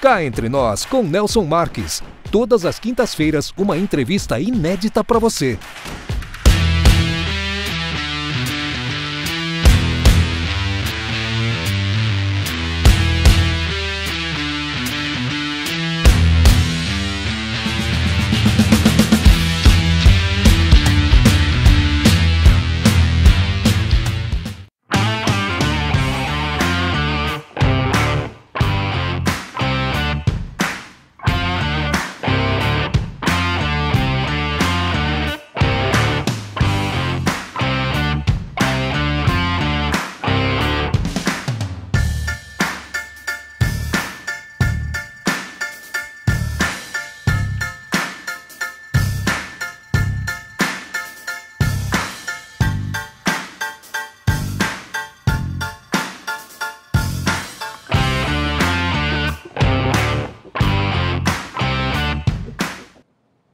Cá Entre Nós, com Nelson Marques. Todas as quintas-feiras, uma entrevista inédita para você.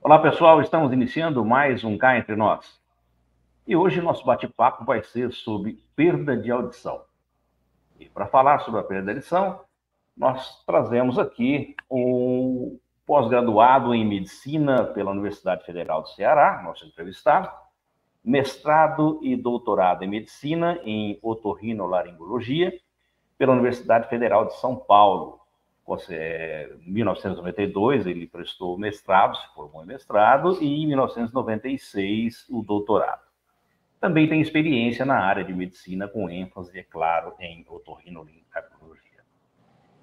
Olá pessoal, estamos iniciando mais um Cá Entre Nós. E hoje nosso bate-papo vai ser sobre perda de audição. E para falar sobre a perda de audição, nós trazemos aqui um pós-graduado em Medicina pela Universidade Federal do Ceará, nosso entrevistado, mestrado e doutorado em Medicina em Otorrinolaringologia pela Universidade Federal de São Paulo. Em 1992 ele prestou mestrado, se formou em mestrado, e em 1996 o doutorado. Também tem experiência na área de medicina, com ênfase, é claro, em otorrinolaringologia.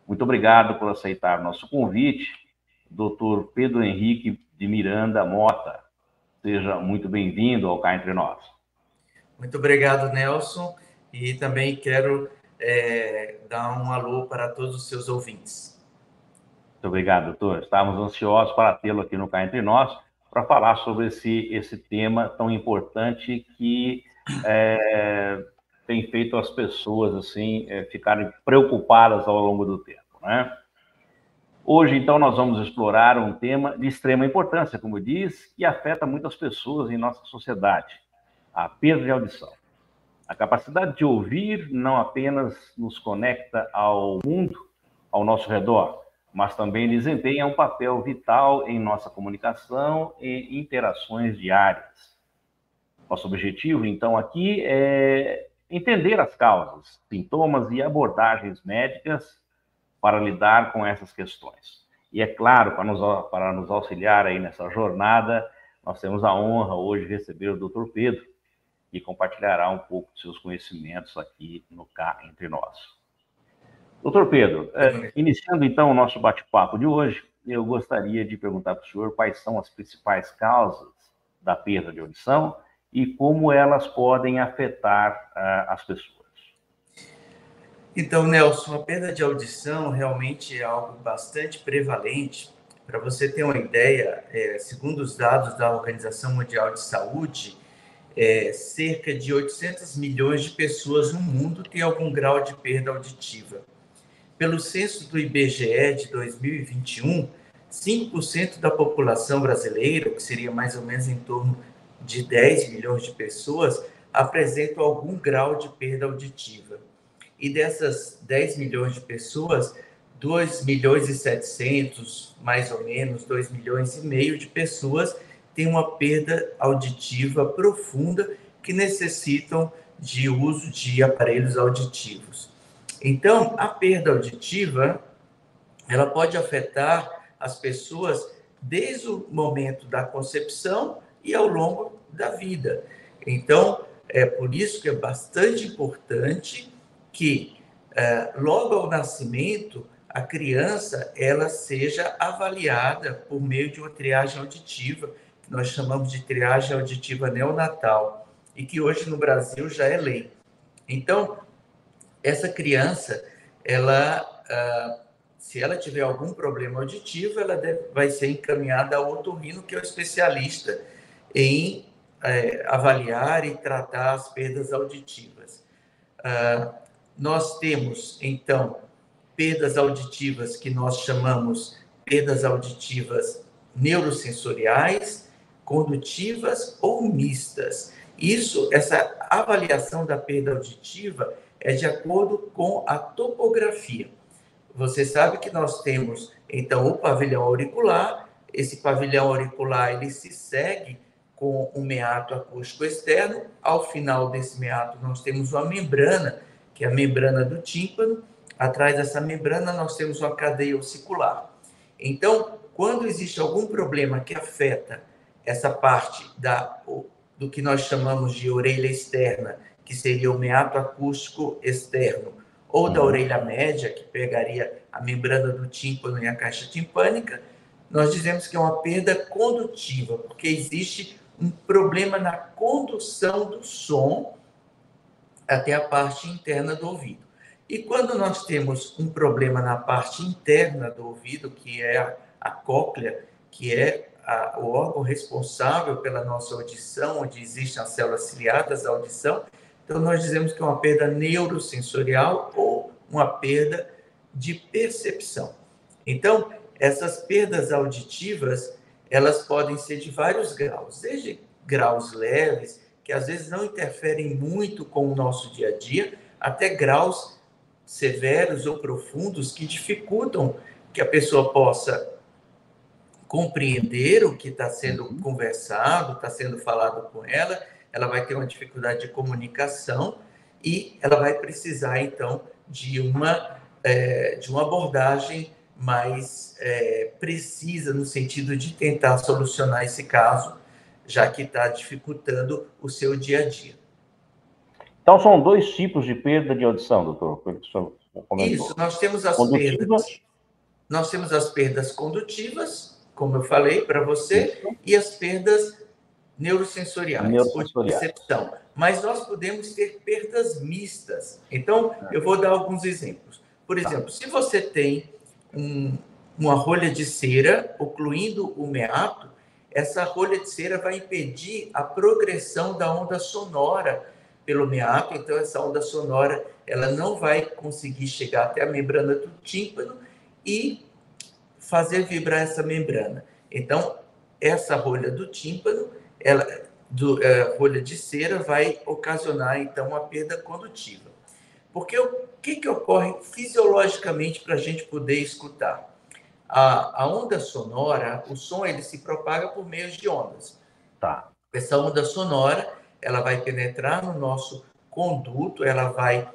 Muito obrigado por aceitar nosso convite, Dr. Pedro Henrique de Miranda Mota. Seja muito bem-vindo ao Cá Entre Nós. Muito obrigado, Nelson, e também quero dar um alô para todos os seus ouvintes. Muito obrigado, doutor. Estamos ansiosos para tê-lo aqui no Cá Entre Nós para falar sobre esse tema tão importante que tem feito as pessoas assim ficarem preocupadas ao longo do tempo, né? Hoje, então, nós vamos explorar um tema de extrema importância, como diz, que afeta muitas pessoas em nossa sociedade: a perda de audição. A capacidade de ouvir não apenas nos conecta ao mundo ao nosso redor, mas também desempenha um papel vital em nossa comunicação e interações diárias. Nosso objetivo, então, aqui é entender as causas, sintomas e abordagens médicas para lidar com essas questões. E, é claro, para nos auxiliar aí nessa jornada, nós temos a honra hoje de receber o Dr. Pedro, que compartilhará um pouco de seus conhecimentos aqui no Cá Entre Nós. Doutor Pedro, iniciando então o nosso bate-papo de hoje, eu gostaria de perguntar para o senhor quais são as principais causas da perda de audição e como elas podem afetar as pessoas. Então, Nelson, a perda de audição realmente é algo bastante prevalente. Para você ter uma ideia, segundo os dados da Organização Mundial de Saúde, cerca de 800 milhões de pessoas no mundo têm algum grau de perda auditiva. Pelo censo do IBGE de 2021, 5% da população brasileira, que seria mais ou menos em torno de 10 milhões de pessoas, apresentam algum grau de perda auditiva. E dessas 10 milhões de pessoas, 2 milhões e 700, mais ou menos, 2 milhões e meio de pessoas têm uma perda auditiva profunda que necessitam de uso de aparelhos auditivos. Então, a perda auditiva, ela pode afetar as pessoas desde o momento da concepção e ao longo da vida. Então, é por isso que é bastante importante que, logo ao nascimento, a criança ela seja avaliada por meio de uma triagem auditiva, que nós chamamos de triagem auditiva neonatal, e que hoje no Brasil já é lei. Então, essa criança, se ela tiver algum problema auditivo, ela vai ser encaminhada ao otorrino, que é o especialista em avaliar e tratar as perdas auditivas. Nós temos, então, perdas auditivas que nós chamamos perdas auditivas neurosensoriais, condutivas ou mistas. Essa avaliação da perda auditiva é de acordo com a topografia. Você sabe que nós temos Então, o pavilhão auricular, esse pavilhão auricular, ele se segue com um meato acústico externo. Ao final desse meato, nós temos uma membrana, que é a membrana do tímpano. Atrás dessa membrana, nós temos uma cadeia ossicular. Então, quando existe algum problema que afeta essa parte do que nós chamamos de orelha externa, que seria o meato acústico externo, ou da orelha média, que pegaria a membrana do tímpano e a caixa timpânica, nós dizemos que é uma perda condutiva, porque existe um problema na condução do som até a parte interna do ouvido. E quando nós temos um problema na parte interna do ouvido, que é a cóclea, que é o órgão responsável pela nossa audição, onde existem as células ciliadas da audição, então nós dizemos que é uma perda neurosensorial ou uma perda de percepção. Então, essas perdas auditivas, elas podem ser de vários graus, desde graus leves, que às vezes não interferem muito com o nosso dia a dia, até graus severos ou profundos que dificultam que a pessoa possa compreender o que está sendo conversado, está sendo falado com ela, ela vai ter uma dificuldade de comunicação e ela vai precisar, então, de uma abordagem mais precisa no sentido de tentar solucionar esse caso, já que está dificultando o seu dia a dia. Então, são dois tipos de perda de audição, doutor? Isso, nós temos as perdas condutivas, como eu falei para você, e as perdas neurosensoriais, ou de percepção. Mas nós podemos ter perdas mistas. Então, eu vou dar alguns exemplos. Por exemplo, se você tem uma rolha de cera ocluindo o meato, essa rolha de cera vai impedir a progressão da onda sonora pelo meato, então essa onda sonora ela não vai conseguir chegar até a membrana do tímpano e fazer vibrar essa membrana. Então, essa rolha do tímpano, rolha de cera, vai ocasionar, então, uma perda condutiva. Porque o que ocorre fisiologicamente para a gente poder escutar? A onda sonora, o som, ele se propaga por meio de ondas. Tá. Essa onda sonora, ela vai penetrar no nosso conduto, ela vai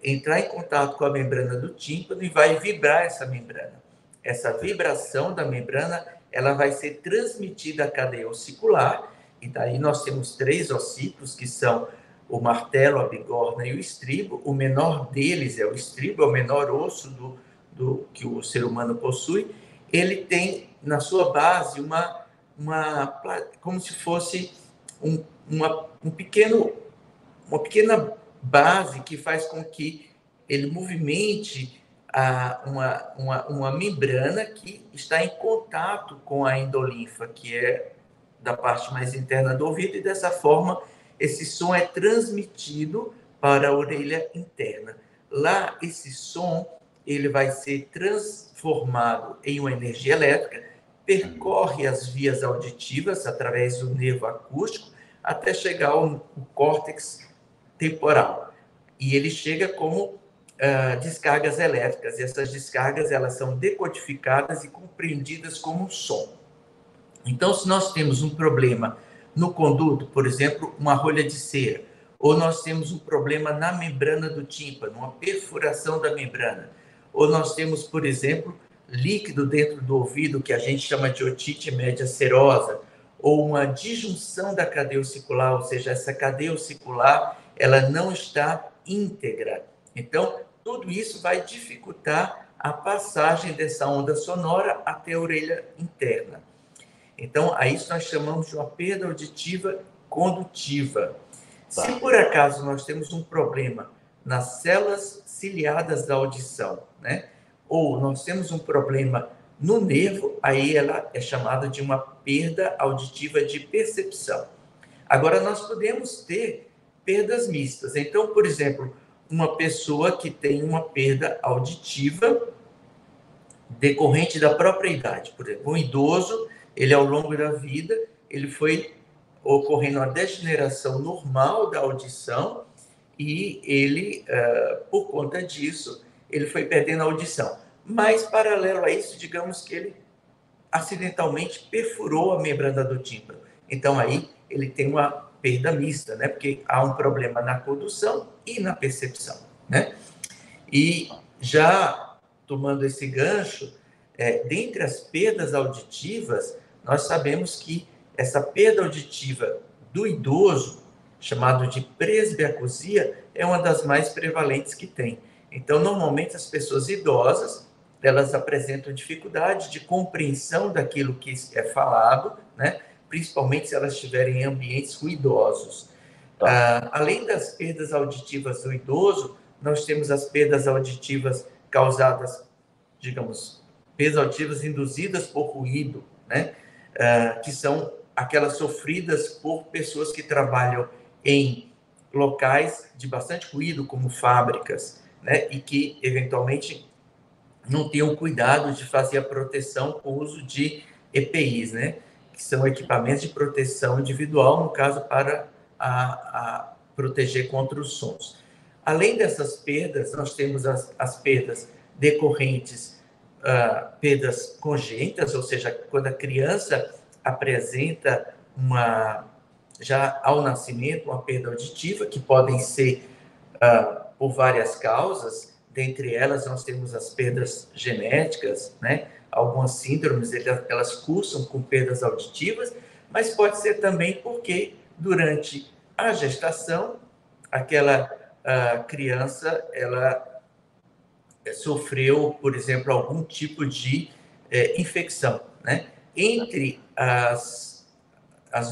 entrar em contato com a membrana do tímpano e vai vibrar essa membrana. Essa vibração da membrana, ela vai ser transmitida à cadeia ossicular, e daí nós temos 3 ossículos, que são o martelo, a bigorna e o estribo. O menor deles é o estribo, é o menor osso que o ser humano possui. Ele tem, na sua base, como se fosse uma pequena base que faz com que ele movimente uma membrana que está em contato com a endolinfa, que é da parte mais interna do ouvido, e dessa forma esse som é transmitido para a orelha interna. Lá, esse som ele vai ser transformado em uma energia elétrica, percorre as vias auditivas através do nervo acústico até chegar ao córtex temporal. E ele chega como descargas elétricas. E essas descargas elas são decodificadas e compreendidas como som. Então, se nós temos um problema no conduto, por exemplo, uma rolha de cera, ou nós temos um problema na membrana do tímpano, uma perfuração da membrana, ou nós temos, por exemplo, líquido dentro do ouvido, que a gente chama de otite média serosa, ou uma disjunção da cadeia ossicular, ou seja, essa cadeia ossicular ela não está íntegra. Então, tudo isso vai dificultar a passagem dessa onda sonora até a orelha interna. Então, a isso nós chamamos de uma perda auditiva condutiva. Se por acaso nós temos um problema nas células ciliadas da audição, né? Ou nós temos um problema no nervo, aí ela é chamada de uma perda auditiva de percepção. Agora, nós podemos ter perdas mistas. Então, por exemplo, uma pessoa que tem uma perda auditiva decorrente da própria idade. Por exemplo, um idoso, ele ao longo da vida, ele foi ocorrendo uma degeneração normal da audição e ele, por conta disso, ele foi perdendo a audição. mas, paralelo a isso, digamos que ele acidentalmente perfurou a membrana do tímpano. Então, aí, ele tem uma perda mista, né? Porque há um problema na condução e na percepção, né? E já tomando esse gancho, dentre as perdas auditivas, nós sabemos que essa perda auditiva do idoso, chamado de presbiacusia, é uma das mais prevalentes que tem. Então, normalmente, as pessoas idosas, elas apresentam dificuldade de compreensão daquilo que é falado, né? Principalmente se elas estiverem em ambientes ruidosos. Além das perdas auditivas do idoso, nós temos as perdas auditivas causadas, digamos, perdas auditivas induzidas por ruído, né? Que são aquelas sofridas por pessoas que trabalham em locais de bastante ruído, como fábricas, né? E que, eventualmente, não tenham cuidado de fazer a proteção com o uso de EPIs, né? Que são equipamentos de proteção individual, no caso, para proteger contra os sons. Além dessas perdas, nós temos as perdas decorrentes, perdas congênitas, ou seja, quando a criança apresenta já ao nascimento, uma perda auditiva, que podem ser por várias causas. Dentre elas, nós temos as perdas genéticas, né? Algumas síndromes, elas cursam com perdas auditivas, mas pode ser também porque, durante a gestação, aquela criança, ela sofreu, por exemplo, algum tipo de infecção, né? Entre as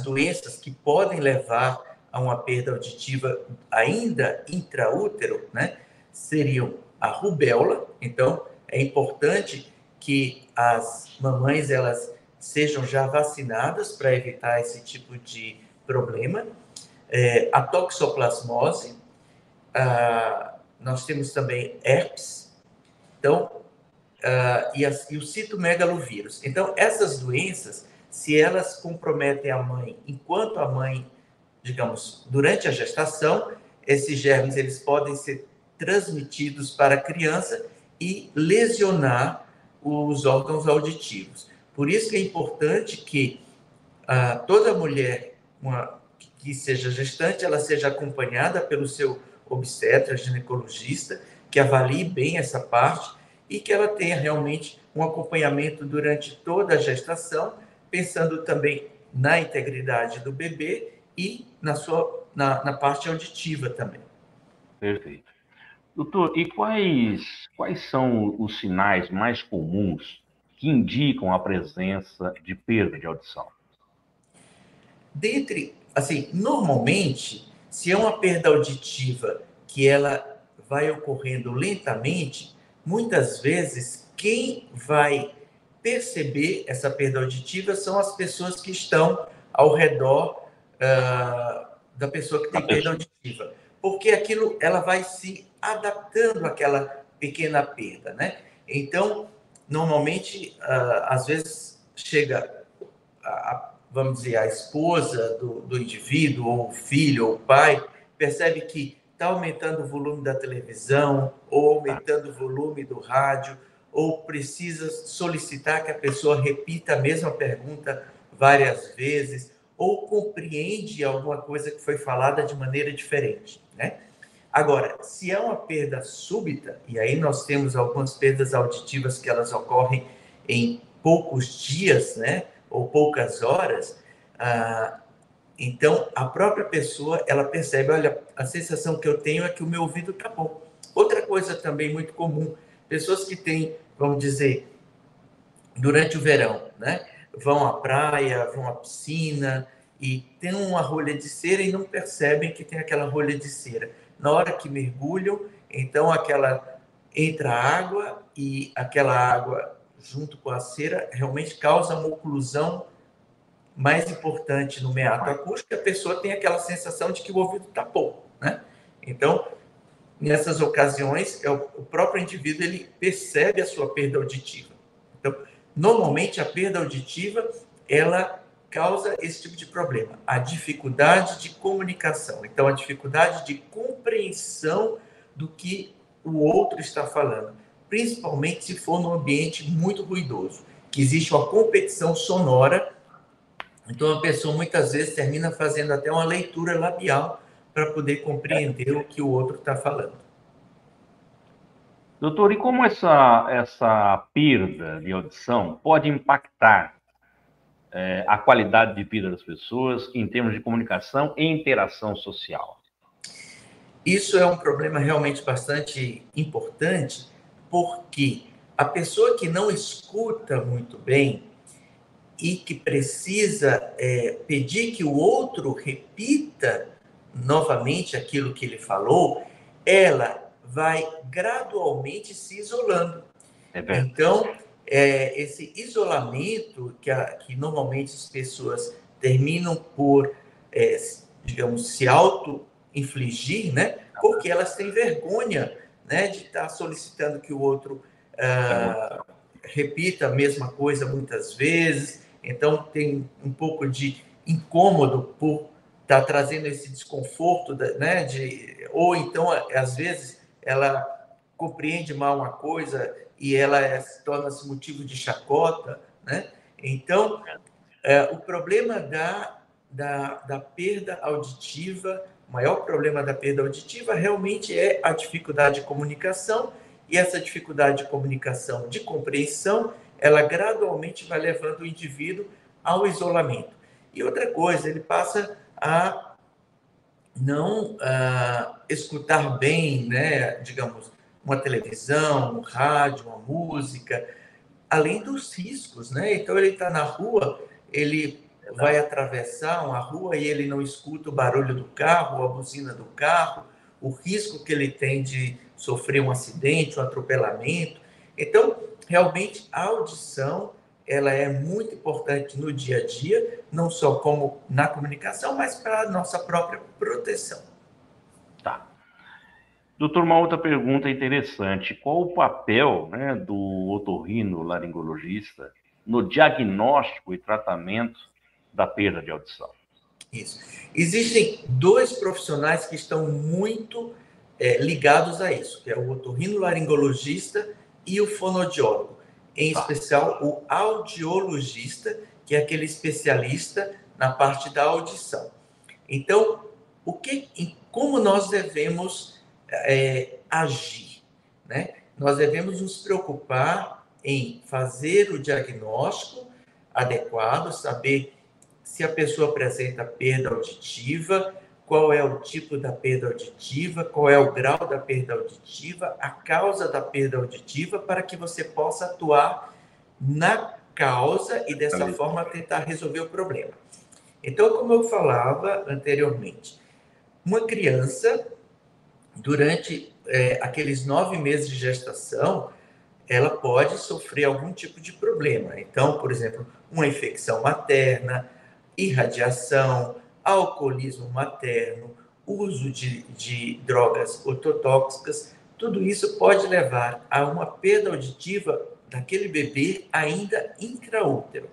doenças que podem levar a uma perda auditiva ainda intraútero, né, seriam a rubéola. Então, é importante que as mamães elas sejam já vacinadas para evitar esse tipo de problema. A toxoplasmose, nós temos também herpes, então, e o citomegalovírus. Então, essas doenças, se elas comprometem a mãe, enquanto a mãe, digamos, durante a gestação, esses germes eles podem ser transmitidos para a criança e lesionar os órgãos auditivos. Por isso que é importante que toda mulher que seja gestante, ela seja acompanhada pelo seu obstetra, ginecologista, que avalie bem essa parte e que ela tenha realmente um acompanhamento durante toda a gestação, pensando também na integridade do bebê e na parte auditiva também. Perfeito. Doutor, e quais são os sinais mais comuns que indicam a presença de perda de audição? Normalmente, se é uma perda auditiva que ela vai ocorrendo lentamente, muitas vezes quem vai perceber essa perda auditiva são as pessoas que estão ao redor da pessoa que tem perda auditiva, porque aquilo ela vai se adaptando àquela pequena perda, né? Então, normalmente, às vezes chega vamos dizer, a esposa do indivíduo, ou o filho, ou o pai, percebe que está aumentando o volume da televisão, ou aumentando o volume do rádio, ou precisa solicitar que a pessoa repita a mesma pergunta várias vezes, ou compreende alguma coisa que foi falada de maneira diferente, né? Agora, se é uma perda súbita, e aí nós temos algumas perdas auditivas que elas ocorrem em poucos dias, né? Ou poucas horas, então a própria pessoa ela percebe, olha, a sensação que eu tenho é que o meu ouvido está bom. Outra coisa também muito comum, pessoas que têm, vamos dizer, durante o verão, né, vão à praia, vão à piscina e tem uma rolha de cera e não percebem que tem aquela rolha de cera. Na hora que mergulham, então entra água e aquela água junto com a cera, realmente causa uma oclusão mais importante no meato acústico, a pessoa tem aquela sensação de que o ouvido está bom, né? Então, nessas ocasiões, o próprio indivíduo ele percebe a sua perda auditiva. Então, normalmente, a perda auditiva, ela causa esse tipo de problema, a dificuldade de comunicação. Então, a dificuldade de compreensão do que o outro está falando. principalmente se for num ambiente muito ruidoso, que existe uma competição sonora. Então, a pessoa muitas vezes termina fazendo até uma leitura labial para poder compreender o que o outro está falando. Doutor, e como essa perda de audição pode impactar a qualidade de vida das pessoas em termos de comunicação e interação social? Isso é um problema realmente bastante importante, porque a pessoa que não escuta muito bem e que precisa pedir que o outro repita novamente aquilo que ele falou, ela vai gradualmente se isolando. Então, esse isolamento que normalmente as pessoas terminam por, digamos, se auto-infligir, né? Porque elas têm vergonha, né, de estar solicitando que o outro repita a mesma coisa muitas vezes. Então, tem um pouco de incômodo por estar trazendo esse desconforto, né, ou então, às vezes, ela compreende mal uma coisa e ela torna-se motivo de chacota, né? Então, o problema da perda auditiva, o maior problema da perda auditiva realmente é a dificuldade de comunicação, e essa dificuldade de comunicação, de compreensão, ela gradualmente vai levando o indivíduo ao isolamento. E outra coisa, ele passa a não escutar bem, né, digamos, uma televisão, um rádio, uma música, além dos riscos, né? Então, ele está na rua, ele vai atravessar uma rua e ele não escuta o barulho do carro, a buzina do carro, o risco que ele tem de sofrer um acidente, um atropelamento. Então, realmente, a audição, ela é muito importante no dia a dia, não só como na comunicação, mas para a nossa própria proteção. Tá. Doutor, uma outra pergunta interessante. Qual o papel, né, do otorrinolaringologista no diagnóstico e tratamento da perda de audição? Isso. Existem dois profissionais que estão muito ligados a isso, que é o otorrinolaringologista e o fonoaudiólogo. Em especial, o audiologista, que é aquele especialista na parte da audição. Então, como nós devemos agir, né? Nós devemos nos preocupar em fazer o diagnóstico adequado, saber se a pessoa apresenta perda auditiva, qual é o tipo da perda auditiva, qual é o grau da perda auditiva, a causa da perda auditiva, para que você possa atuar na causa e, dessa forma, tentar resolver o problema. Então, como eu falava anteriormente, uma criança, durante aqueles 9 meses de gestação, ela pode sofrer algum tipo de problema. Então, por exemplo, uma infecção materna, irradiação, alcoolismo materno, uso de drogas ototóxicas, tudo isso pode levar a uma perda auditiva daquele bebê ainda intraútero.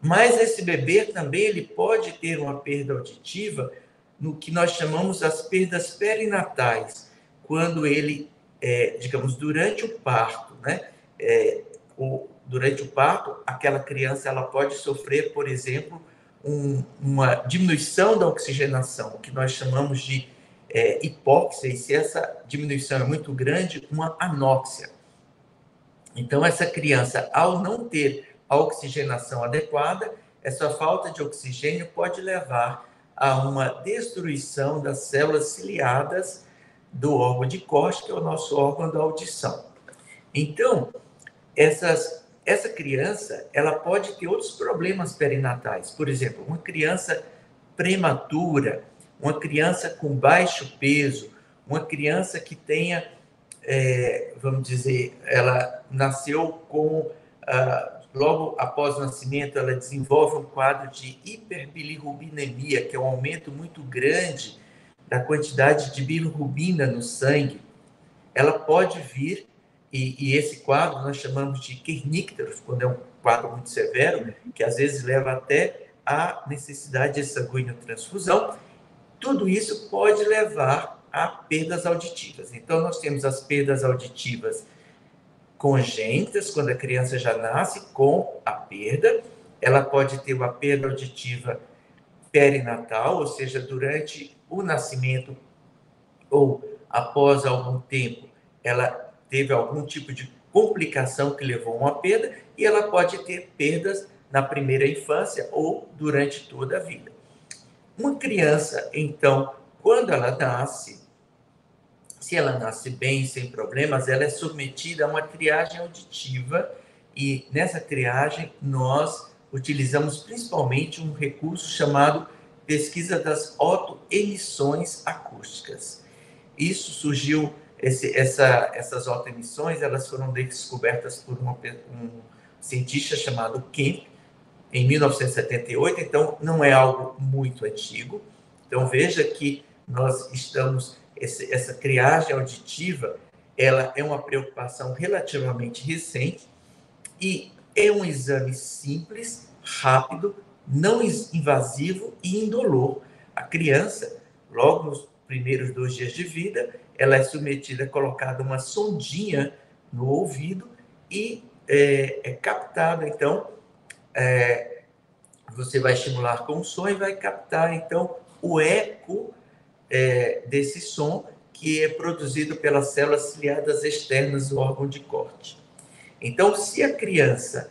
Mas esse bebê também ele pode ter uma perda auditiva no que nós chamamos as perdas perinatais, quando ele, digamos, durante o parto, né? Durante o parto, aquela criança ela pode sofrer, por exemplo, uma diminuição da oxigenação, o que nós chamamos de hipóxia, e se essa diminuição é muito grande, uma anóxia. Então, essa criança, ao não ter a oxigenação adequada, essa falta de oxigênio pode levar a uma destruição das células ciliadas do órgão de corte, que é o nosso órgão da audição. Então, essa criança, ela pode ter outros problemas perinatais. Por exemplo, uma criança prematura, uma criança com baixo peso, uma criança que tenha, vamos dizer, ela nasceu com, logo após o nascimento, ela desenvolve um quadro de hiperbilirrubinemia, que é um aumento muito grande da quantidade de bilirrubina no sangue. Ela pode vir, e esse quadro nós chamamos de kernícteros, quando é um quadro muito severo, que às vezes leva até a necessidade de sanguíneo-transfusão. Tudo isso pode levar a perdas auditivas. Então, nós temos as perdas auditivas congênitas, quando a criança já nasce com a perda. Ela pode ter uma perda auditiva perinatal, ou seja, durante o nascimento ou após algum tempo, ela teve algum tipo de complicação que levou a uma perda, e ela pode ter perdas na primeira infância ou durante toda a vida. Uma criança, então, quando ela nasce, se ela nasce bem, sem problemas, ela é submetida a uma triagem auditiva, e nessa triagem nós utilizamos principalmente um recurso chamado pesquisa das otoemissões acústicas. Isso surgiu, essas otoemissões, elas foram descobertas por um cientista chamado Kemp, em 1978, então não é algo muito antigo. Então veja que nós estamos, essa triagem auditiva, ela é uma preocupação relativamente recente, e é um exame simples, rápido, não invasivo e indolor. A criança, logo nos primeiros 2 dias de vida, ela é submetida, colocada uma sondinha no ouvido, e é captado, então, você vai estimular com o som e vai captar, então, o eco desse som, que é produzido pelas células ciliadas externas do órgão de corte. Então, se a criança,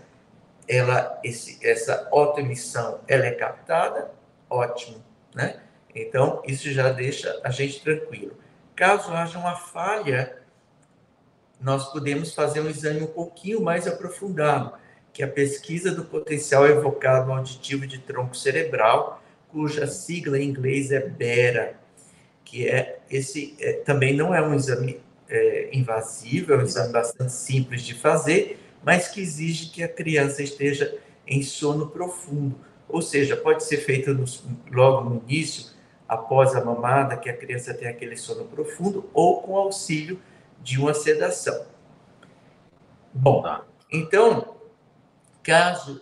essa otoemissão, ela é captada, ótimo, né? Então, isso já deixa a gente tranquilo. Caso haja uma falha, nós podemos fazer um exame um pouquinho mais aprofundado, que é a pesquisa do potencial evocado auditivo de tronco cerebral, cuja sigla em inglês é BERA, que também não é um exame invasivo, é um exame bastante simples de fazer, mas que exige que a criança esteja em sono profundo. Ou seja, pode ser feito logo no início, após a mamada, que a criança tem aquele sono profundo, ou com auxílio de uma sedação. Bom, então, caso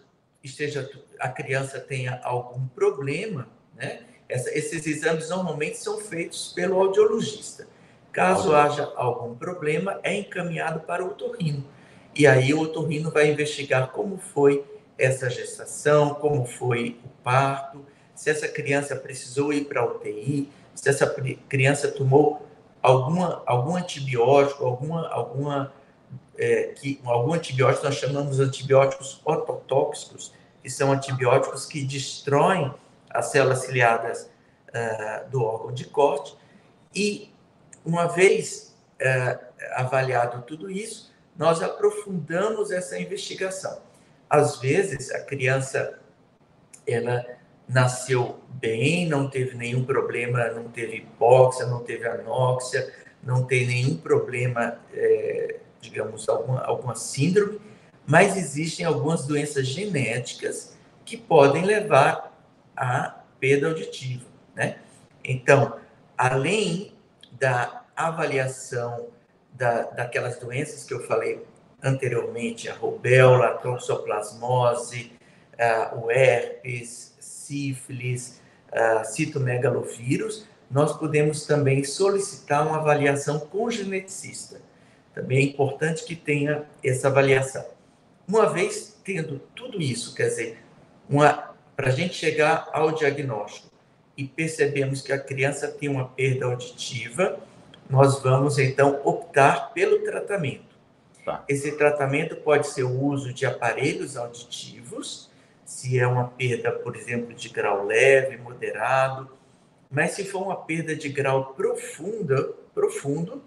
a criança tenha algum problema, né, esses exames normalmente são feitos pelo audiologista. Caso haja algum problema, é encaminhado para o otorrino. E aí o otorrino vai investigar como foi essa gestação, como foi o parto, se essa criança precisou ir para a UTI, se essa criança tomou algum antibiótico, algum antibiótico, nós chamamos de antibióticos ototóxicos, que são antibióticos que destroem as células ciliadas do órgão de corte. E, uma vez avaliado tudo isso, nós aprofundamos essa investigação. Às vezes, a criança, ela nasceu bem, não teve nenhum problema, não teve hipóxia, não teve anóxia, não tem nenhum problema, digamos, alguma síndrome, mas existem algumas doenças genéticas que podem levar à perda auditiva, né? Então, além da avaliação daquelas doenças que eu falei anteriormente, a rubéola, a toxoplasmose, o herpes, sífilis, citomegalovírus, nós podemos também solicitar uma avaliação com o geneticista. Também é importante que tenha essa avaliação. Uma vez tendo tudo isso, quer dizer, para a gente chegar ao diagnóstico e percebemos que a criança tem uma perda auditiva, nós vamos, então, optar pelo tratamento. Esse tratamento pode ser o uso de aparelhos auditivos, se é uma perda, por exemplo, de grau leve, moderado, mas se for uma perda de grau profundo,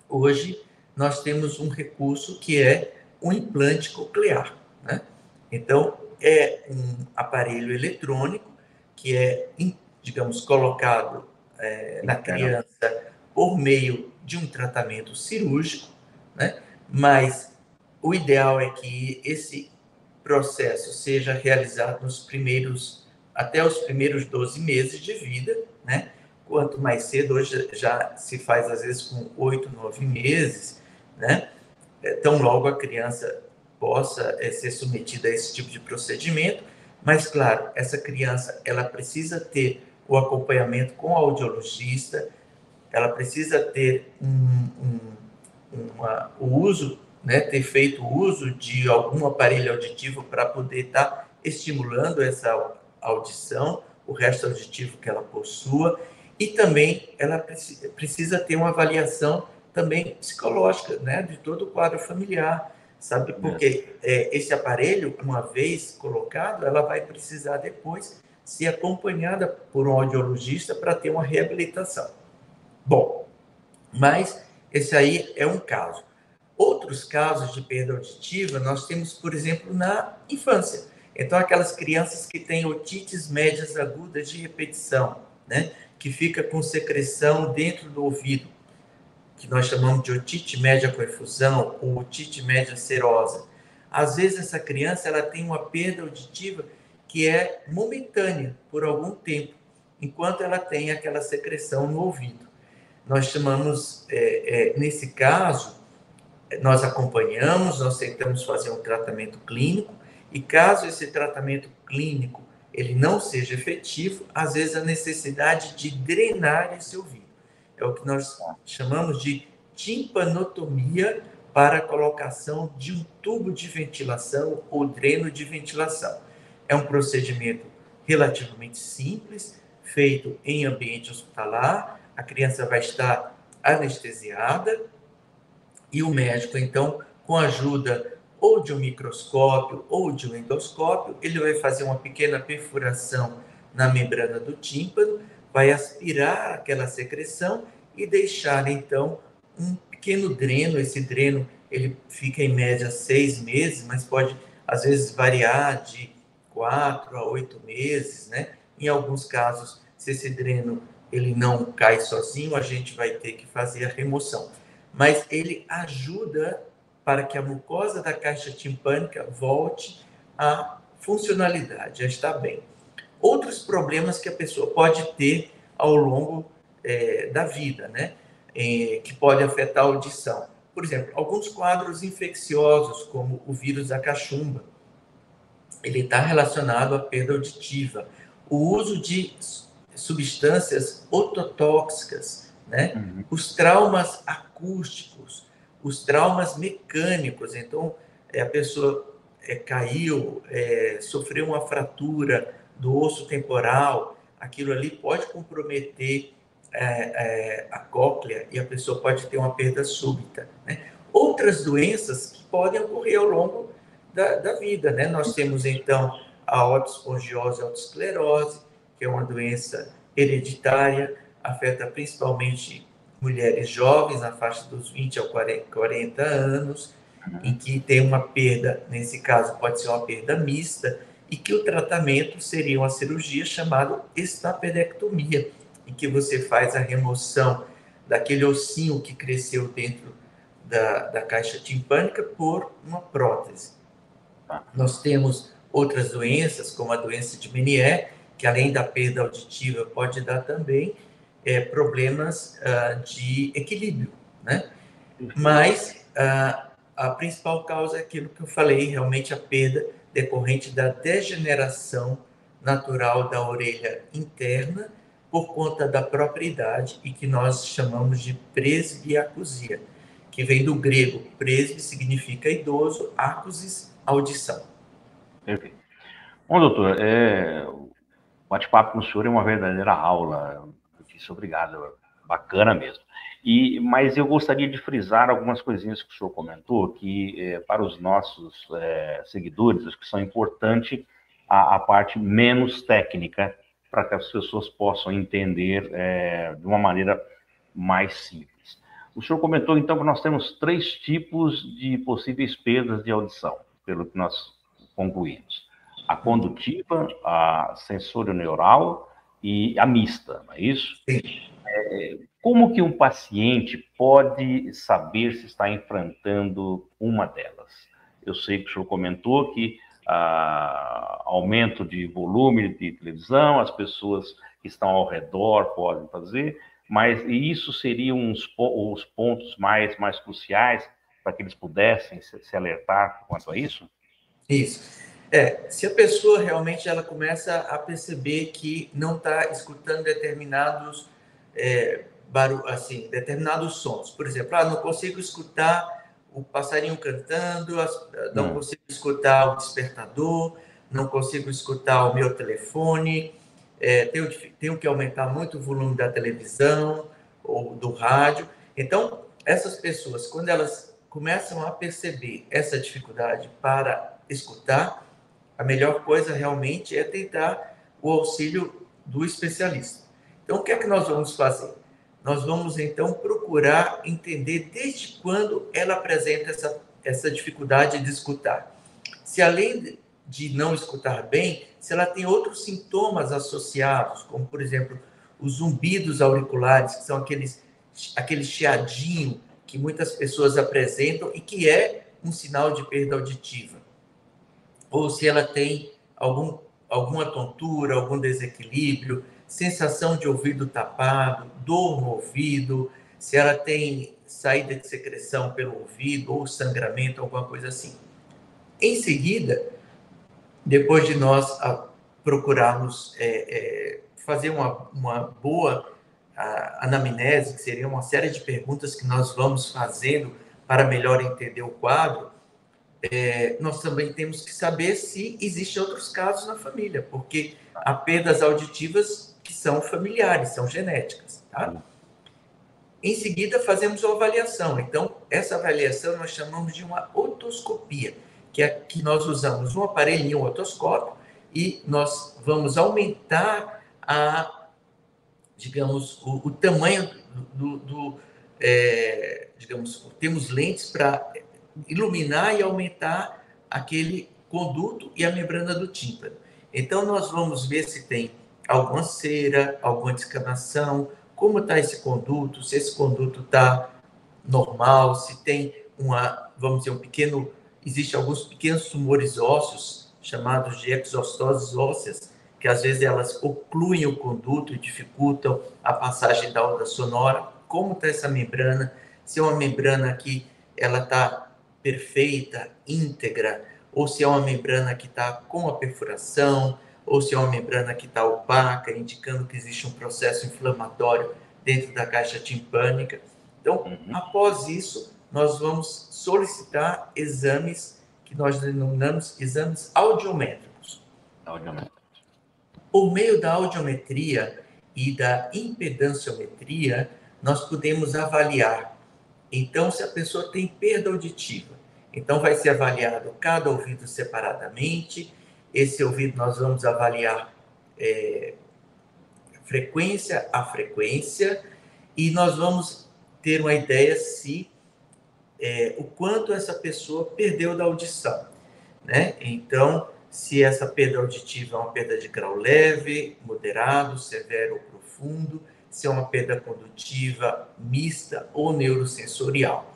hoje nós temos um recurso que é um implante coclear, né? Então, é um aparelho eletrônico que é, digamos, colocado na criança por meio de um tratamento cirúrgico, né? Mas o ideal é que esse processo seja realizado até os primeiros 12 meses de vida, né? Quanto mais cedo, hoje já se faz às vezes com 8, 9 meses, né? Tão logo a criança possa ser submetida a esse tipo de procedimento, mas claro, essa criança, ela precisa ter o acompanhamento com o audiologista, ela precisa ter o uso né, ter feito uso de algum aparelho auditivo para poder estar estimulando essa audição, o resto auditivo que ela possua, e também ela precisa ter uma avaliação também psicológica, né, de todo o quadro familiar, sabe? Porque esse aparelho, uma vez colocado, ela vai precisar depois ser acompanhada por um audiologista para ter uma reabilitação. Bom, mas esse aí é um caso. Outros casos de perda auditiva nós temos, por exemplo, na infância. Então, aquelas crianças que têm otites médias agudas de repetição, né? Que fica com secreção dentro do ouvido, que nós chamamos de otite média com efusão ou otite média serosa. Às vezes, essa criança ela tem uma perda auditiva que é momentânea, por algum tempo, enquanto ela tem aquela secreção no ouvido. Nós chamamos, nesse caso, nós acompanhamos, nós tentamos fazer um tratamento clínico, e caso esse tratamento clínico ele não seja efetivo, às vezes a necessidade de drenar esse ouvido. É o que nós chamamos de timpanotomia para a colocação de um tubo de ventilação ou dreno de ventilação. É um procedimento relativamente simples, feito em ambiente hospitalar, a criança vai estar anestesiada, e o médico, então, com a ajuda ou de um microscópio ou de um endoscópio, ele vai fazer uma pequena perfuração na membrana do tímpano, vai aspirar aquela secreção e deixar, então, um pequeno dreno. Esse dreno, ele fica em média 6 meses, mas pode, às vezes, variar de 4 a 8 meses, né? Em alguns casos, se esse dreno ele não cai sozinho, a gente vai ter que fazer a remoção. Mas ele ajuda para que a mucosa da caixa timpânica volte à funcionalidade, a estar bem. Outros problemas que a pessoa pode ter ao longo da vida, né? Que pode afetar a audição. Por exemplo, alguns quadros infecciosos, como o vírus da cachumba, ele está relacionado à perda auditiva. O uso de substâncias ototóxicas, né? Os traumas acústicos, os traumas mecânicos. Então, a pessoa caiu, sofreu uma fratura do osso temporal, aquilo ali pode comprometer a cóclea e a pessoa pode ter uma perda súbita, né? Outras doenças que podem ocorrer ao longo da vida, né? Nós temos, então, a otoespongiose e autoesclerose, que é uma doença hereditária, afeta principalmente mulheres jovens, na faixa dos 20 a 40 anos, em que tem uma perda, nesse caso pode ser uma perda mista, e que o tratamento seria uma cirurgia chamada estapedectomia, em que você faz a remoção daquele ossinho que cresceu dentro da caixa timpânica por uma prótese. Nós temos outras doenças, como a doença de Meniere, que além da perda auditiva pode dar também problemas de equilíbrio, né? Mas a principal causa é aquilo que eu falei, realmente a perda decorrente da degeneração natural da orelha interna por conta da própria idade e que nós chamamos de presbiacusia, que vem do grego. Presbi significa idoso, acusis, audição. Perfeito. Bom, doutor, o bate-papo com o senhor é uma verdadeira aula. Obrigado, bacana mesmo. Mas eu gostaria de frisar algumas coisinhas que o senhor comentou, que para os nossos seguidores, acho que são importantes a parte menos técnica, para que as pessoas possam entender de uma maneira mais simples. O senhor comentou, então, que nós temos 3 tipos de possíveis perdas de audição, pelo que nós concluímos. A condutiva, a sensorio-neural e a mista, não é isso? Sim. Como que um paciente pode saber se está enfrentando uma delas? Eu sei que o senhor comentou que aumento de volume de televisão, as pessoas que estão ao redor podem fazer, mas isso seriam os pontos mais cruciais para que eles pudessem se alertar quanto a isso? Isso. Se a pessoa realmente ela começa a perceber que não está escutando determinados determinados sons. Por exemplo, não consigo escutar o passarinho cantando, não consigo escutar o despertador, não consigo escutar o meu telefone, tenho que aumentar muito o volume da televisão ou do rádio. Então, essas pessoas, quando elas começam a perceber essa dificuldade para escutar, a melhor coisa realmente é tentar o auxílio do especialista. Então, o que é que nós vamos fazer? Nós vamos, então, procurar entender desde quando ela apresenta essa dificuldade de escutar. Se além de não escutar bem, se ela tem outros sintomas associados, como, por exemplo, os zumbidos auriculares, que são aquele chiadinho que muitas pessoas apresentam e que é um sinal de perda auditiva. Ou se ela tem alguma tontura, algum desequilíbrio, sensação de ouvido tapado, dor no ouvido, se ela tem saída de secreção pelo ouvido ou sangramento, alguma coisa assim. Em seguida, depois de nós procurarmos fazer uma boa anamnese, que seria uma série de perguntas que nós vamos fazendo para melhor entender o quadro, nós também temos que saber se existem outros casos na família, porque há perdas auditivas que são familiares, são genéticas. Tá? Em seguida, fazemos uma avaliação. Então, essa avaliação nós chamamos de uma otoscopia, que é que nós usamos um aparelhinho, um otoscópio, e nós vamos aumentar o tamanho digamos, temos lentes para iluminar e aumentar aquele conduto e a membrana do tímpano. Então, nós vamos ver se tem alguma cera, alguma descamação, como está esse conduto, se esse conduto está normal, se tem vamos dizer, existe alguns pequenos tumores ósseos, chamados de exostoses ósseas, que às vezes elas ocluem o conduto e dificultam a passagem da onda sonora. Como está essa membrana? Se é uma membrana que ela está perfeita, íntegra, ou se é uma membrana que está com a perfuração, ou se é uma membrana que está opaca, indicando que existe um processo inflamatório dentro da caixa timpânica. Então, após isso, nós vamos solicitar exames que nós denominamos exames audiométricos. Por meio da audiometria e da impedanciometria, nós podemos avaliar. Então, se a pessoa tem perda auditiva, então vai ser avaliado cada ouvido separadamente. Esse ouvido nós vamos avaliar frequência a frequência e nós vamos ter uma ideia o quanto essa pessoa perdeu da audição, né? Então, se essa perda auditiva é uma perda de grau leve, moderado, severo ou profundo, se é uma perda condutiva mista ou neurosensorial.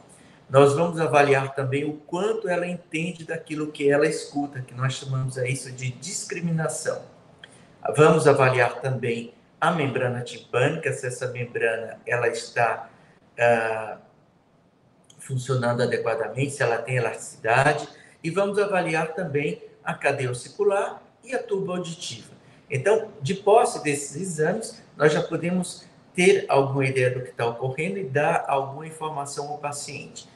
Nós vamos avaliar também o quanto ela entende daquilo que ela escuta, que nós chamamos isso de discriminação. Vamos avaliar também a membrana timpânica, se essa membrana ela está funcionando adequadamente, se ela tem elasticidade, e vamos avaliar também a cadeia ossicular e a tuba auditiva. Então, de posse desses exames, nós já podemos ter alguma ideia do que está ocorrendo e dar alguma informação ao paciente.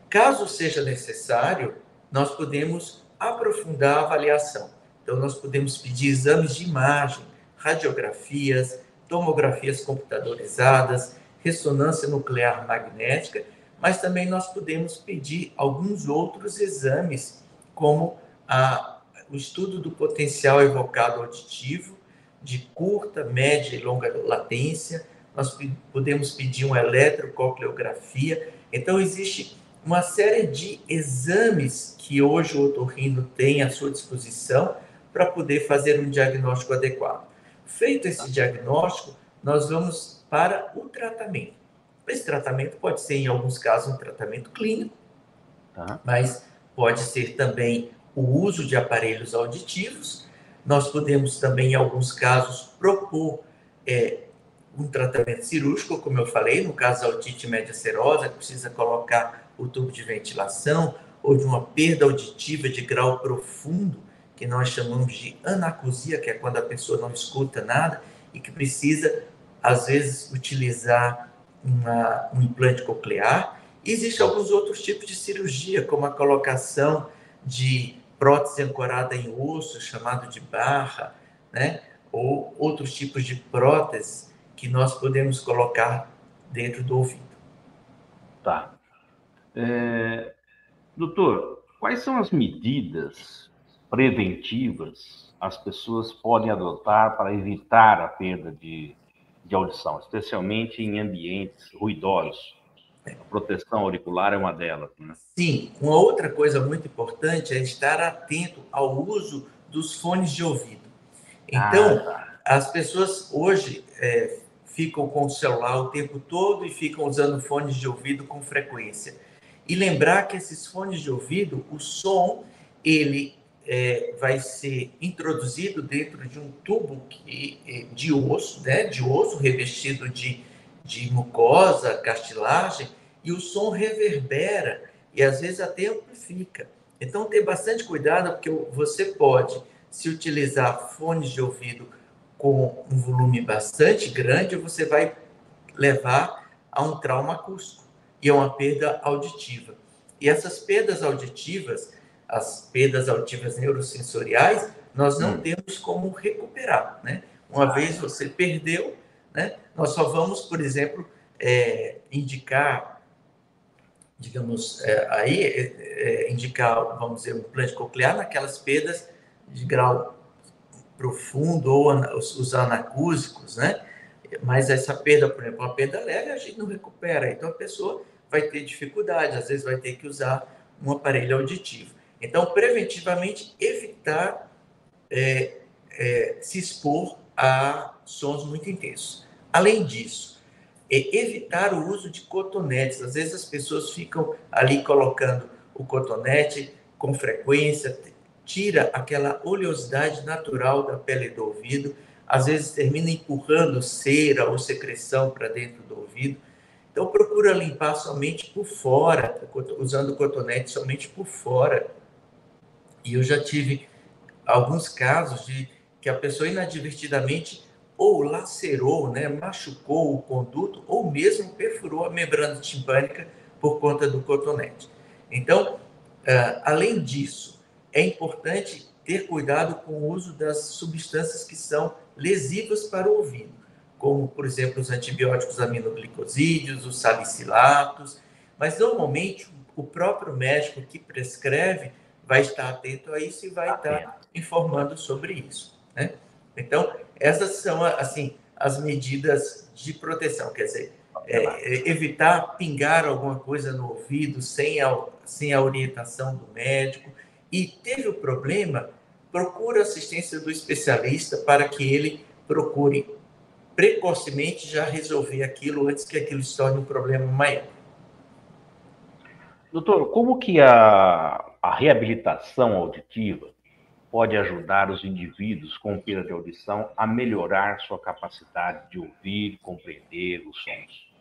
Caso seja necessário, nós podemos aprofundar a avaliação. Então, nós podemos pedir exames de imagem, radiografias, tomografias computadorizadas, ressonância nuclear magnética, mas também nós podemos pedir alguns outros exames, como o estudo do potencial evocado auditivo, de curta, média e longa latência. Nós podemos pedir uma eletrococleografia. Então, existe uma série de exames que hoje o otorrino tem à sua disposição para poder fazer um diagnóstico adequado. Feito esse diagnóstico, nós vamos para o tratamento. Esse tratamento pode ser, em alguns casos, um tratamento clínico, mas pode ser também o uso de aparelhos auditivos. Nós podemos também, em alguns casos, propor um tratamento cirúrgico, como eu falei, no caso da otite média serosa, que precisa colocar o tubo de ventilação, ou de uma perda auditiva de grau profundo, que nós chamamos de anacusia, que é quando a pessoa não escuta nada e que precisa, às vezes, utilizar um implante coclear. Existem alguns outros tipos de cirurgia, como a colocação de prótese ancorada em osso, chamado de barra, né? Ou outros tipos de prótese que nós podemos colocar dentro do ouvido. Tá. Doutor, quais são as medidas preventivas as pessoas podem adotar para evitar a perda de audição, especialmente em ambientes ruidosos? A proteção auricular é uma delas, né? Sim, uma outra coisa muito importante é estar atento ao uso dos fones de ouvido. Então, as pessoas hoje ficam com o celular o tempo todo e ficam usando fones de ouvido com frequência. E lembrar que esses fones de ouvido, o som, ele vai ser introduzido dentro de um tubo de osso, né, de osso revestido de mucosa, cartilagem, e o som reverbera e às vezes até amplifica. Então, ter bastante cuidado, porque você pode se utilizar fones de ouvido com um volume bastante grande, você vai levar a um trauma acústico e a uma perda auditiva. E essas perdas auditivas, as perdas auditivas neurosensoriais, nós não temos como recuperar, né? Uma vez você perdeu, né? Nós só vamos, por exemplo, indicar, digamos, indicar, vamos dizer, um implante coclear naquelas perdas de grau profundo ou os anacúsicos, né? Mas essa perda, por exemplo, uma perda leve, a gente não recupera. Então, a pessoa vai ter dificuldade, às vezes vai ter que usar um aparelho auditivo. Então, preventivamente, evitar se expor a sons muito intensos. Além disso, evitar o uso de cotonetes. Às vezes as pessoas ficam ali colocando o cotonete com frequência, tira aquela oleosidade natural da pele do ouvido, às vezes termina empurrando cera ou secreção para dentro do ouvido. Então, procura limpar somente por fora, usando o cotonete somente por fora. E eu já tive alguns casos de que a pessoa inadvertidamente ou lacerou, né, machucou o conduto, ou mesmo perfurou a membrana timpânica por conta do cotonete. Então, além disso, é importante ter cuidado com o uso das substâncias que são lesivas para o ouvido, como, por exemplo, os antibióticos aminoglicosídeos, os salicilatos, mas normalmente o próprio médico que prescreve vai estar atento a isso e vai estar informando sobre isso, né? Então, essas são, assim, as medidas de proteção, quer dizer, evitar pingar alguma coisa no ouvido sem a orientação do médico. E teve o problema, procura assistência do especialista para que ele procure precocemente já resolver aquilo antes que aquilo se torne um problema maior. Doutor, como que a reabilitação auditiva pode ajudar os indivíduos com perda de audição a melhorar sua capacidade de ouvir, compreender os sons?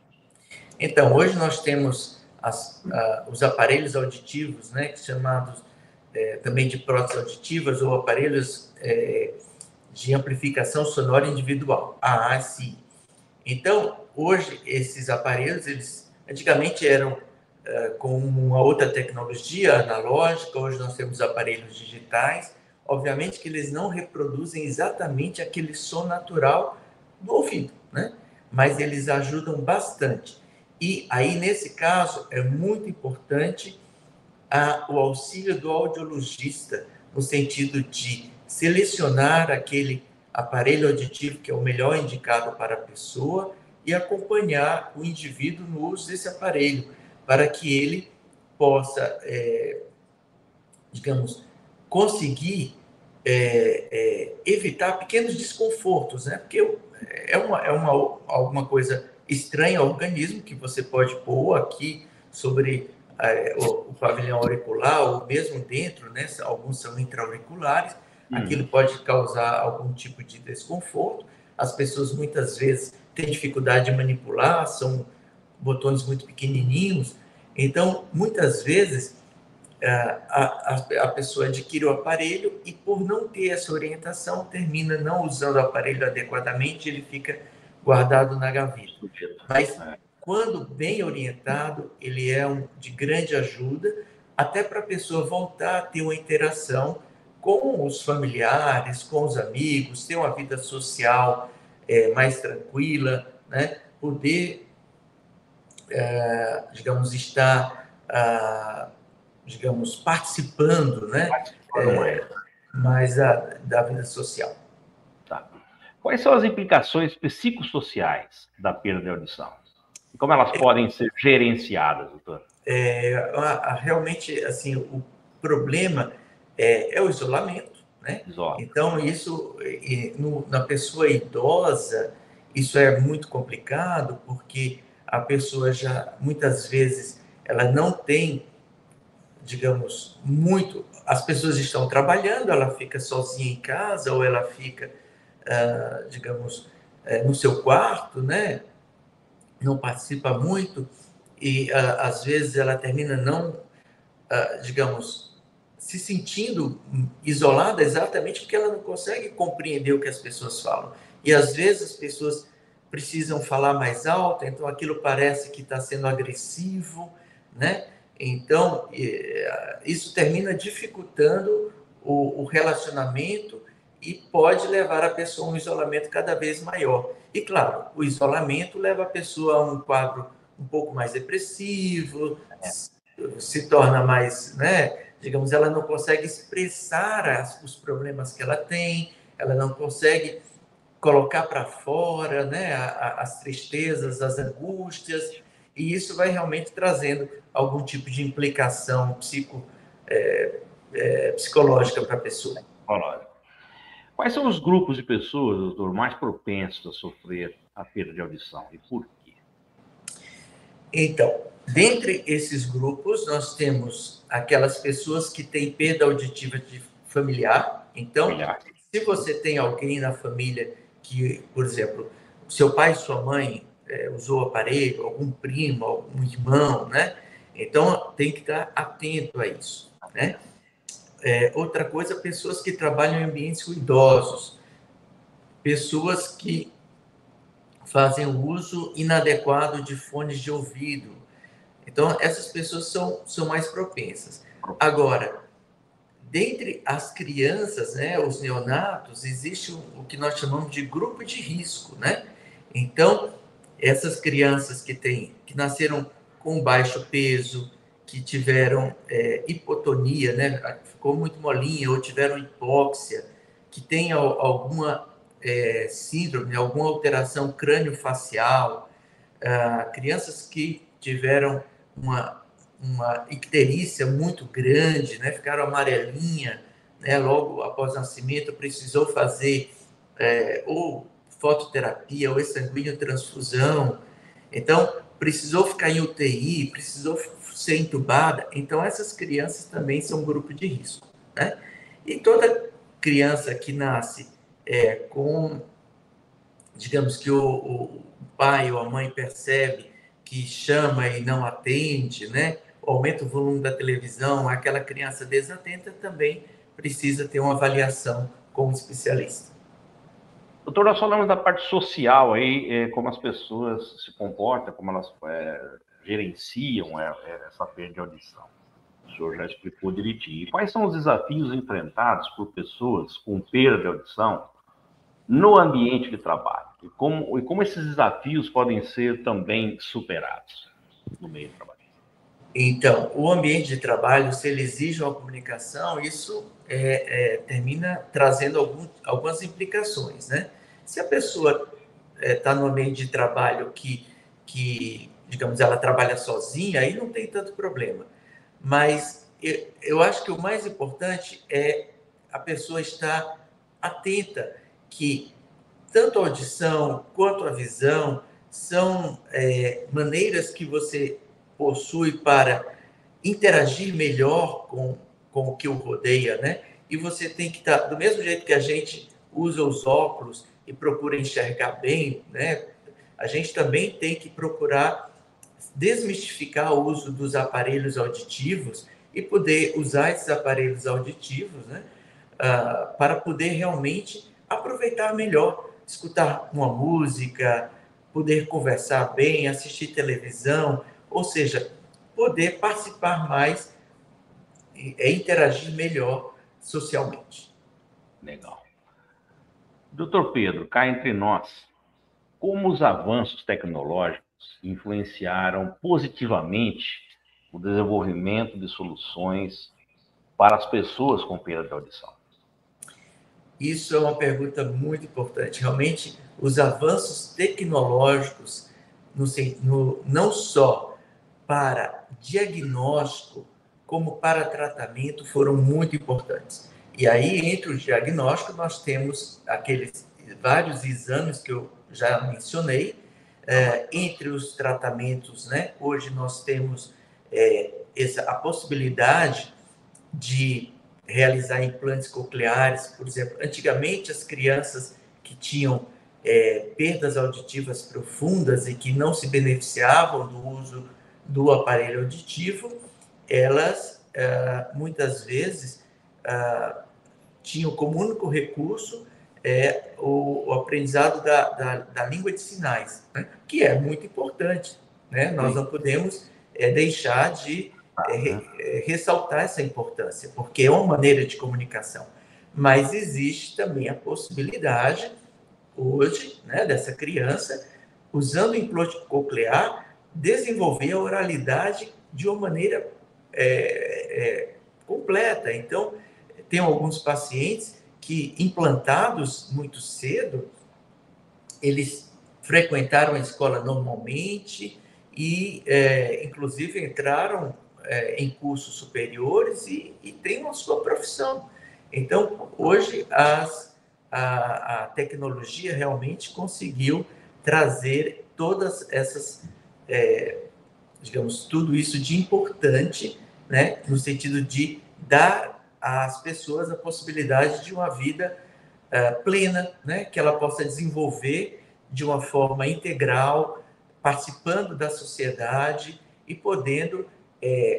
Então, hoje nós temos os aparelhos auditivos, né, chamados também de próteses auditivas ou aparelhos de amplificação sonora individual, AASI. Então, hoje, esses aparelhos, eles antigamente eram com uma outra tecnologia analógica, hoje nós temos aparelhos digitais. Obviamente que eles não reproduzem exatamente aquele som natural do ouvido, né? Mas eles ajudam bastante. E aí, nesse caso, é muito importante o auxílio do audiologista, no sentido de selecionar aquele aparelho auditivo que é o melhor indicado para a pessoa e acompanhar o indivíduo no uso desse aparelho, para que ele possa, digamos, conseguir evitar pequenos desconfortos, né? Porque alguma coisa estranha ao organismo que você pode pôr aqui sobre o pavilhão auricular ou mesmo dentro, né? Alguns são intra-auriculares. Aquilo pode causar algum tipo de desconforto. As pessoas muitas vezes têm dificuldade de manipular, são botões muito pequenininhos. Então, muitas vezes, a pessoa adquire o aparelho e, por não ter essa orientação, termina não usando o aparelho adequadamente, ele fica guardado na gaveta. Mas, quando bem orientado, ele é de grande ajuda, até para a pessoa voltar a ter uma interação com os familiares, com os amigos, ter uma vida social mais tranquila, né? Poder, digamos, estar, digamos, participando, né? Mais da vida social. Tá. Quais são as implicações psicossociais da perda de audição? E como elas podem ser gerenciadas, doutor? Realmente, assim, o problema é o isolamento, né? Então, isso, na pessoa idosa, isso é muito complicado, porque a pessoa já, muitas vezes, ela não tem, digamos, as pessoas estão trabalhando, ela fica sozinha em casa, ou ela fica, digamos, no seu quarto, né? Não participa muito, e às vezes ela termina não, digamos, se sentindo isolada exatamente porque ela não consegue compreender o que as pessoas falam. E às vezes as pessoas precisam falar mais alto, então aquilo parece que está sendo agressivo, né? Então, isso termina dificultando o relacionamento e pode levar a pessoa a um isolamento cada vez maior. E, claro, o isolamento leva a pessoa a um quadro um pouco mais depressivo, se torna mais, né? Digamos, ela não consegue expressar os problemas que ela tem, ela não consegue colocar para fora, né? As tristezas, as angústias, e isso vai realmente trazendo algum tipo de implicação psicológica para a pessoa. Quais são os grupos de pessoas, doutor, mais propensos a sofrer a perda de audição e por quê? Então, dentre esses grupos, nós temos aquelas pessoas que têm perda auditiva familiar. Então, se você tem alguém na família que, por exemplo, seu pai e sua mãe usou aparelho, algum primo, algum irmão, né? Então, tem que estar atento a isso, né? Outra coisa, pessoas que trabalham em ambientes ruidosos, pessoas que fazem o uso inadequado de fones de ouvido. Então, essas pessoas são mais propensas. Agora, dentre as crianças, né, os neonatos, existe o que nós chamamos de grupo de risco, né? Então, essas crianças que nasceram com baixo peso, que tiveram hipotonia, né, ficou muito molinha, ou tiveram hipóxia, que tem alguma síndrome, alguma alteração crâniofacial, crianças que tiveram uma icterícia muito grande, né, ficaram amarelinha, né, logo após o nascimento, precisou fazer ou fototerapia, ou sanguíneo transfusão, então precisou ficar em UTI, precisou ser entubada. Então essas crianças também são grupo de risco, né? E toda criança que nasce com, digamos que o pai ou a mãe percebe que chama e não atende, né? Aumenta o volume da televisão, aquela criança desatenta também precisa ter uma avaliação com um especialista. Doutor, nós falamos da parte social aí, como as pessoas se comportam, como elas gerenciam essa perda de audição. O senhor já explicou direitinho. E quais são os desafios enfrentados por pessoas com perda de audição no ambiente de trabalho? E como esses desafios podem ser também superados no meio de trabalho? Então, o ambiente de trabalho, se ele exige uma comunicação, isso termina trazendo algumas implicações, né? Se a pessoa está no ambiente de trabalho que, digamos, ela trabalha sozinha, aí não tem tanto problema. Mas eu acho que o mais importante é a pessoa estar atenta que tanto a audição quanto a visão são maneiras que você possui para interagir melhor com o que o rodeia, né? E você tem que estar, do mesmo jeito que a gente usa os óculos e procura enxergar bem, né? A gente também tem que procurar desmistificar o uso dos aparelhos auditivos e poder usar esses aparelhos auditivos, né? Para poder realmente aproveitar melhor, escutar uma música, poder conversar bem, assistir televisão, ou seja, poder participar mais e interagir melhor socialmente. Legal. Doutor Pedro, cá entre nós, como os avanços tecnológicos influenciaram positivamente o desenvolvimento de soluções para as pessoas com perda de audição? Isso é uma pergunta muito importante. Realmente, os avanços tecnológicos, não só para diagnóstico, como para tratamento, foram muito importantes. E aí, entre o diagnóstico, nós temos aqueles vários exames que eu já mencionei. Entre os tratamentos, né, hoje nós temos a possibilidade de realizar implantes cocleares, por exemplo. Antigamente, as crianças que tinham perdas auditivas profundas e que não se beneficiavam do uso do aparelho auditivo, elas muitas vezes tinham como único recurso o aprendizado da língua de sinais, né? Que é muito importante, né? Nós não podemos deixar de ressaltar essa importância, porque é uma maneira de comunicação. Mas existe também a possibilidade, hoje, né, dessa criança, usando o implante coclear, desenvolver a oralidade de uma maneira completa. Então, tem alguns pacientes que, implantados muito cedo, eles frequentaram a escola normalmente e, inclusive, entraram em cursos superiores e têm a sua profissão. Então, hoje, a tecnologia realmente conseguiu trazer todas essas, digamos, tudo isso de importante, né, no sentido de dar às pessoas a possibilidade de uma vida plena, né, que ela possa desenvolver de uma forma integral, participando da sociedade e podendo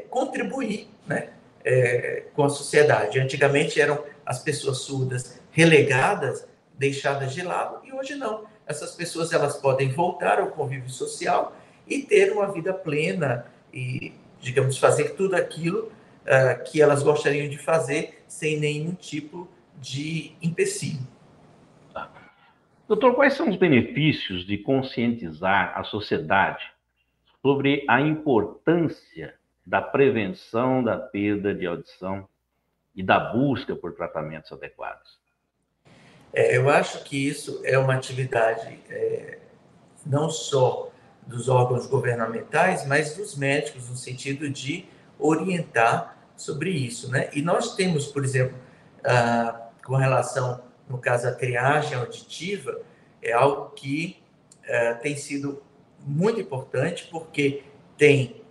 contribuir, né, com a sociedade. Antigamente eram as pessoas surdas relegadas, deixadas de lado, e hoje não. Essas pessoas elas podem voltar ao convívio social e ter uma vida plena e, digamos, fazer tudo aquilo que elas gostariam de fazer sem nenhum tipo de empecilho. Tá. Doutor, quais são os benefícios de conscientizar a sociedade sobre a importância da prevenção da perda de audição e da busca por tratamentos adequados? Eu acho que isso é uma atividade não só dos órgãos governamentais, mas dos médicos, no sentido de orientar sobre isso, né? E nós temos, por exemplo, com relação, no caso, à triagem auditiva, é algo que tem sido muito importante, porque tem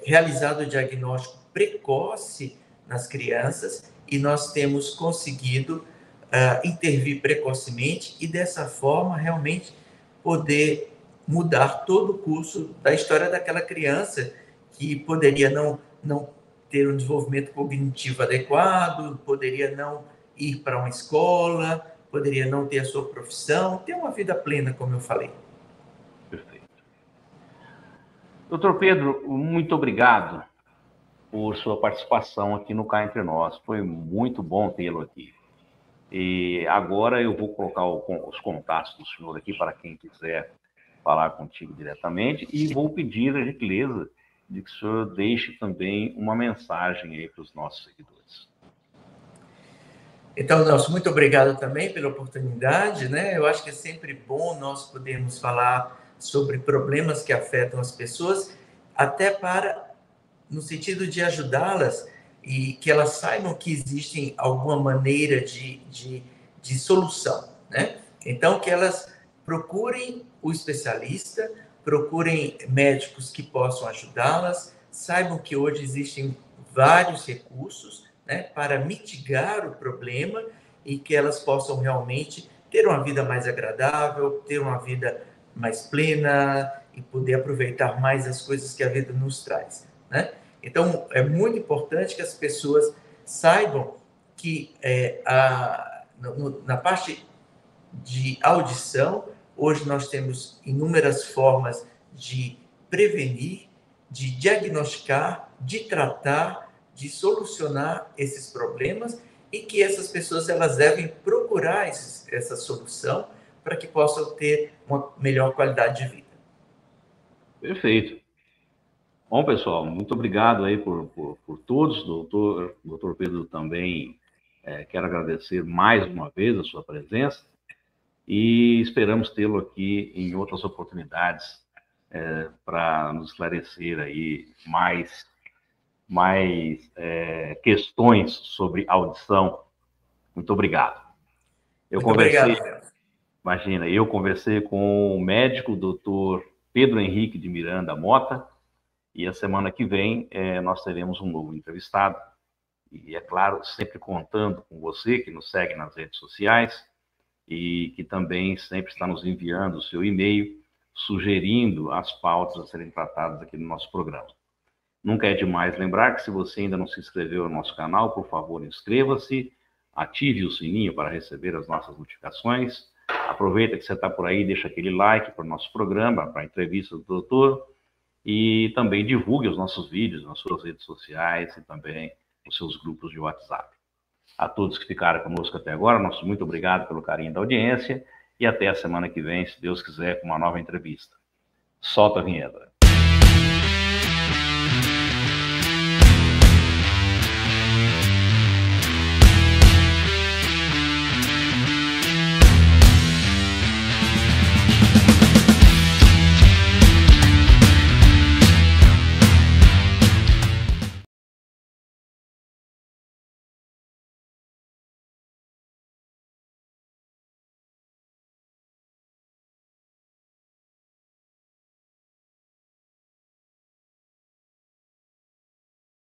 realizado o diagnóstico precoce nas crianças e nós temos conseguido intervir precocemente e, dessa forma, realmente poder mudar todo o curso da história daquela criança que poderia não ter um desenvolvimento cognitivo adequado, poderia não ir para uma escola, poderia não ter a sua profissão, ter uma vida plena, como eu falei. Perfeito. Doutor Pedro, muito obrigado por sua participação aqui no Cá Entre Nós. Foi muito bom tê-lo aqui. E agora eu vou colocar os contatos do senhor aqui para quem quiser falar contigo diretamente e vou pedir a gentileza de que o senhor deixe também uma mensagem aí para os nossos seguidores. Então, Nelson, muito obrigado também pela oportunidade, né? Eu acho que é sempre bom nós podermos falar sobre problemas que afetam as pessoas, até no sentido de ajudá-las e que elas saibam que existe alguma maneira de solução, né? Então, que elas procurem o especialista, procurem médicos que possam ajudá-las, saibam que hoje existem vários recursos, né, para mitigar o problema e que elas possam realmente ter uma vida mais agradável, ter uma vida mais plena e poder aproveitar mais as coisas que a vida nos traz, né? Então, é muito importante que as pessoas saibam que na parte de audição, Hoje nós temos inúmeras formas de prevenir, de diagnosticar, de tratar, de solucionar esses problemas e que essas pessoas elas devem procurar essa solução para que possam ter uma melhor qualidade de vida. Perfeito. Bom, pessoal, muito obrigado aí por todos. Doutor Pedro também quero agradecer mais uma vez a sua presença e esperamos tê-lo aqui em outras oportunidades para nos esclarecer aí mais questões sobre audição. Muito obrigado. Obrigado. Imagina, eu conversei com o médico doutor Pedro Henrique de Miranda Mota, e a semana que vem nós teremos um novo entrevistado. E, é claro, sempre contando com você, que nos segue nas redes sociais, e que também sempre está nos enviando o seu e-mail, sugerindo as pautas a serem tratadas aqui no nosso programa. Nunca é demais lembrar que se você ainda não se inscreveu no nosso canal, por favor, inscreva-se, ative o sininho para receber as nossas notificações. Aproveita que você está por aí, deixa aquele like para o nosso programa, para a entrevista do doutor, e também divulgue os nossos vídeos nas suas redes sociais e também nos seus grupos de WhatsApp. A todos que ficaram conosco até agora, nosso muito obrigado pelo carinho da audiência e até a semana que vem, se Deus quiser, com uma nova entrevista. Solta a vinheta.